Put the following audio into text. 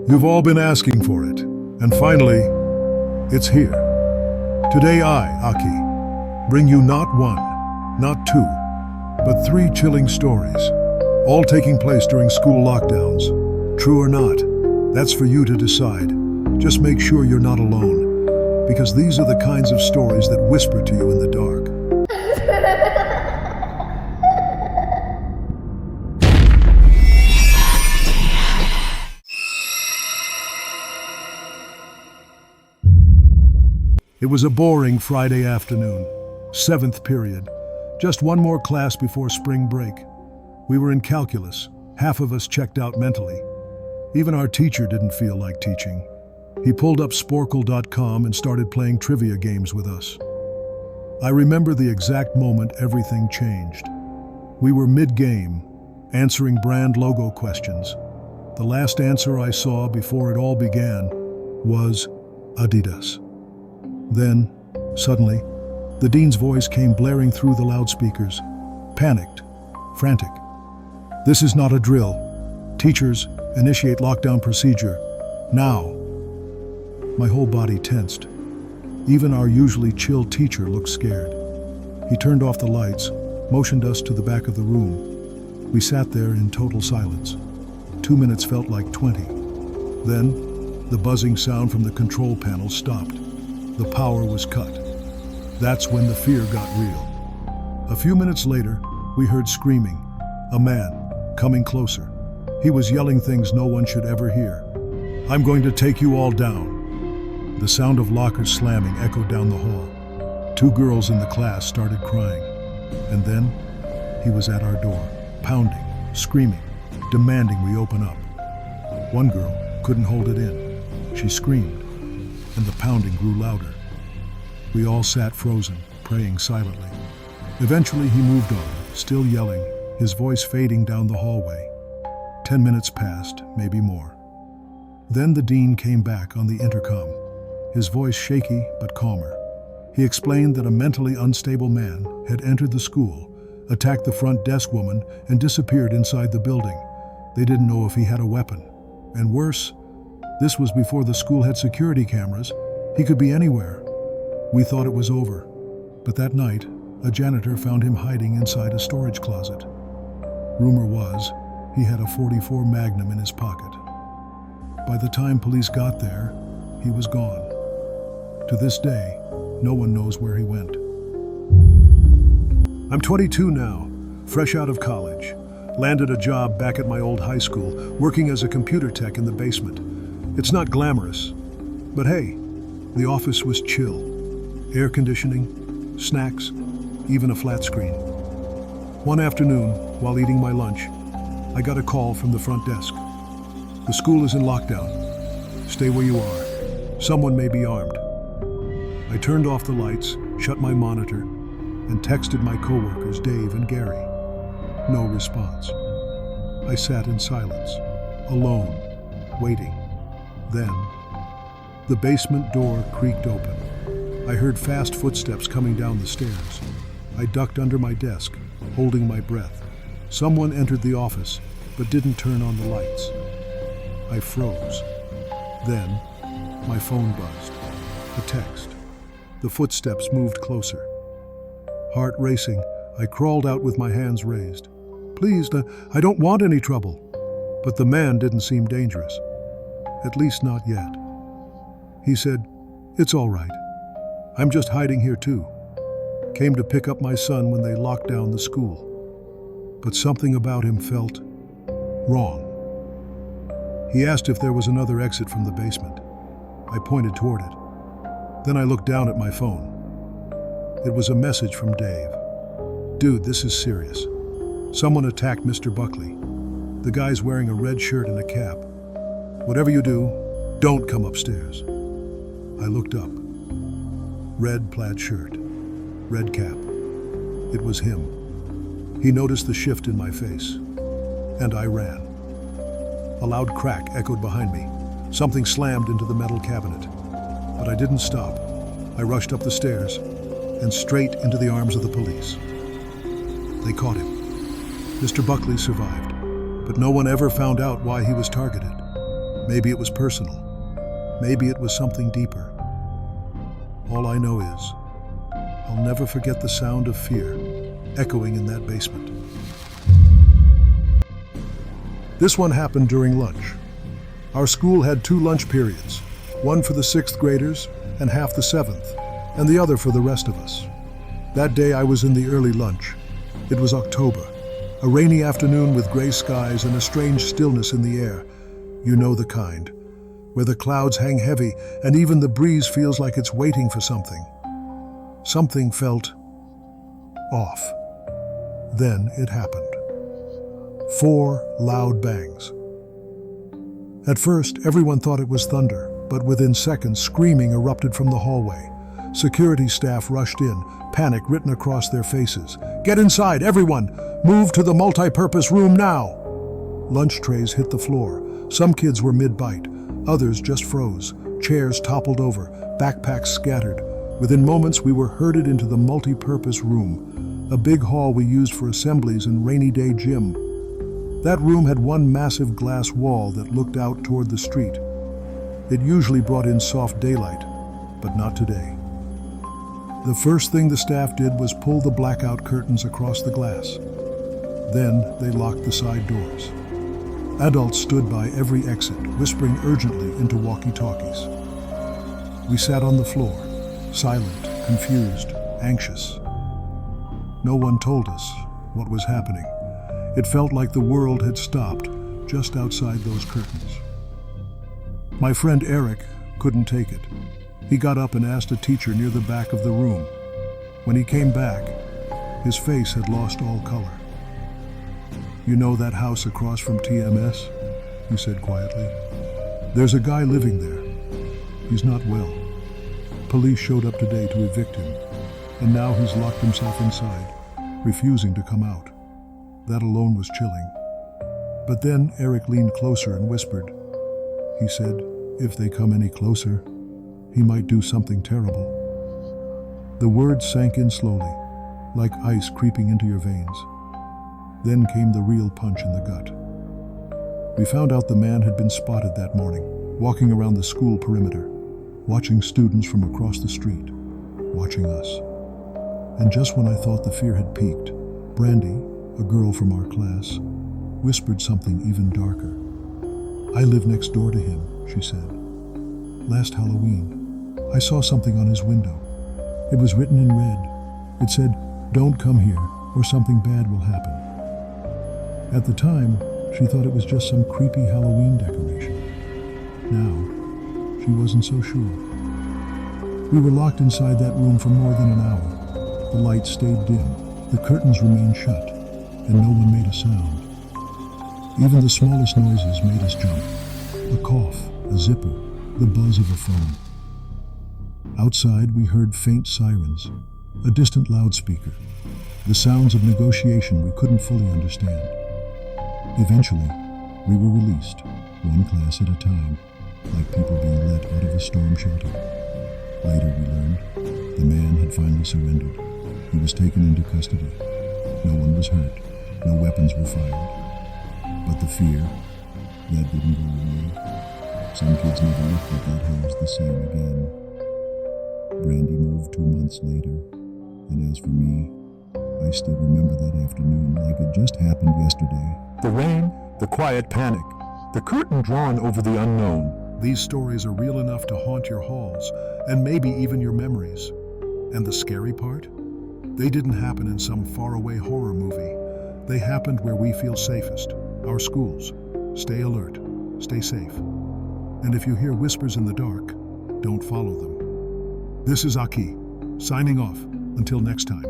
You've all been asking for it, and finally, it's here. Today I, Aki, bring you not one, not two, but 3 chilling stories, all taking place during school lockdowns. True or not, that's for you to decide. Just make sure you're not alone, because these are the kinds of stories that whisper to you in the dark. It was a boring Friday afternoon, 7th period, just one more class before spring break. We were in calculus, half of us checked out mentally. Even our teacher didn't feel like teaching. He pulled up sporkle.com and started playing trivia games with us. I remember the exact moment everything changed. We were mid-game, answering brand logo questions. The last answer I saw before it all began was Adidas. Then, suddenly, the dean's voice came blaring through the loudspeakers, panicked, frantic. "This is not a drill. Teachers, initiate lockdown procedure. Now." My whole body tensed. Even our usually chill teacher looked scared. He turned off the lights, motioned us to the back of the room. We sat there in total silence. 2 minutes felt like 20. Then, the buzzing sound from the control panel stopped. The power was cut. That's when the fear got real. A few minutes later, we heard screaming. A man, coming closer. He was yelling things no one should ever hear. "I'm going to take you all down." The sound of lockers slamming echoed down the hall. 2 girls in the class started crying. And then, he was at our door, pounding, screaming, demanding we open up. One girl couldn't hold it in. She screamed, and the pounding grew louder. We all sat frozen, praying silently. Eventually he moved on, still yelling, his voice fading down the hallway. 10 minutes passed, maybe more. Then the dean came back on the intercom, his voice shaky but calmer. He explained that a mentally unstable man had entered the school, attacked the front desk woman, and disappeared inside the building. They didn't know if he had a weapon. And worse, this was before the school had security cameras. He could be anywhere. We thought it was over. But that night, a janitor found him hiding inside a storage closet. Rumor was, he had a .44 Magnum in his pocket. By the time police got there, he was gone. To this day, no one knows where he went. I'm 22 now, fresh out of college. Landed a job back at my old high school, working as a computer tech in the basement. It's not glamorous, but hey, the office was chill. Air conditioning, snacks, even a flat screen. One afternoon, while eating my lunch, I got a call from the front desk. "The school is in lockdown. Stay where you are. Someone may be armed." I turned off the lights, shut my monitor, and texted my coworkers Dave and Gary. No response. I sat in silence, alone, waiting. Then, the basement door creaked open. I heard fast footsteps coming down the stairs. I ducked under my desk, holding my breath. Someone entered the office, but didn't turn on the lights. I froze. Then, my phone buzzed. A text. The footsteps moved closer. Heart racing, I crawled out with my hands raised. "Please, I don't want any trouble." But the man didn't seem dangerous. At least not yet. He said, "It's all right. I'm just hiding here too. Came to pick up my son when they locked down the school." But something about him felt wrong. He asked if there was another exit from the basement. I pointed toward it. Then I looked down at my phone. It was a message from Dave. "Dude, this is serious. Someone attacked Mr. Buckley. The guy's wearing a red shirt and a cap. Whatever you do, don't come upstairs." I looked up. Red plaid shirt, red cap. It was him. He noticed the shift in my face, and I ran. A loud crack echoed behind me. Something slammed into the metal cabinet. But I didn't stop. I rushed up the stairs and straight into the arms of the police. They caught him. Mr. Buckley survived, but no one ever found out why he was targeted. Maybe it was personal. Maybe it was something deeper. All I know is, I'll never forget the sound of fear echoing in that basement. This one happened during lunch. Our school had 2 lunch periods, one for the 6th graders and half the 7th, and the other for the rest of us. That day I was in the early lunch. It was October, a rainy afternoon with gray skies and a strange stillness in the air. You know the kind, where the clouds hang heavy and even the breeze feels like it's waiting for something. Something felt off. Then it happened. 4 loud bangs. At first, everyone thought it was thunder, but within seconds, screaming erupted from the hallway. Security staff rushed in, panic written across their faces. "Get inside, everyone! Move to the multi-purpose room now!" Lunch trays hit the floor. Some kids were mid-bite. Others just froze. Chairs toppled over, backpacks scattered. Within moments, we were herded into the multi-purpose room, a big hall we used for assemblies and rainy day gym. That room had one massive glass wall that looked out toward the street. It usually brought in soft daylight, but not today. The first thing the staff did was pull the blackout curtains across the glass. Then they locked the side doors. Adults stood by every exit, whispering urgently into walkie-talkies. We sat on the floor, silent, confused, anxious. No one told us what was happening. It felt like the world had stopped just outside those curtains. My friend Eric couldn't take it. He got up and asked a teacher near the back of the room. When he came back, his face had lost all color. "You know that house across from TMS?" he said quietly. "There's a guy living there. He's not well. Police showed up today to evict him, and now he's locked himself inside, refusing to come out." That alone was chilling. But then Eric leaned closer and whispered. He said, "If they come any closer, he might do something terrible." The words sank in slowly, like ice creeping into your veins. Then came the real punch in the gut. We found out the man had been spotted that morning, walking around the school perimeter, watching students from across the street, watching us. And just when I thought the fear had peaked, Brandy, a girl from our class, whispered something even darker. "I live next door to him," she said. "Last Halloween, I saw something on his window. It was written in red. It said, 'Don't come here, or something bad will happen.'" At the time, she thought it was just some creepy Halloween decoration. Now, she wasn't so sure. We were locked inside that room for more than an hour. The lights stayed dim, the curtains remained shut, and no one made a sound. Even the smallest noises made us jump. A cough, a zipper, the buzz of a phone. Outside, we heard faint sirens, a distant loudspeaker, the sounds of negotiation we couldn't fully understand. Eventually, we were released, one class at a time, like people being let out of a storm shelter. Later, we learned the man had finally surrendered. He was taken into custody. No one was hurt. No weapons were fired. But the fear, that didn't go away. Some kids never looked at that house the same again. Brandy moved 2 months later, and as for me, I still remember that afternoon like it just happened yesterday. The rain, the quiet panic, the curtain drawn over the unknown. These stories are real enough to haunt your halls, and maybe even your memories. And the scary part? They didn't happen in some faraway horror movie. They happened where we feel safest, our schools. Stay alert, stay safe. And if you hear whispers in the dark, don't follow them. This is Aki, signing off. Until next time.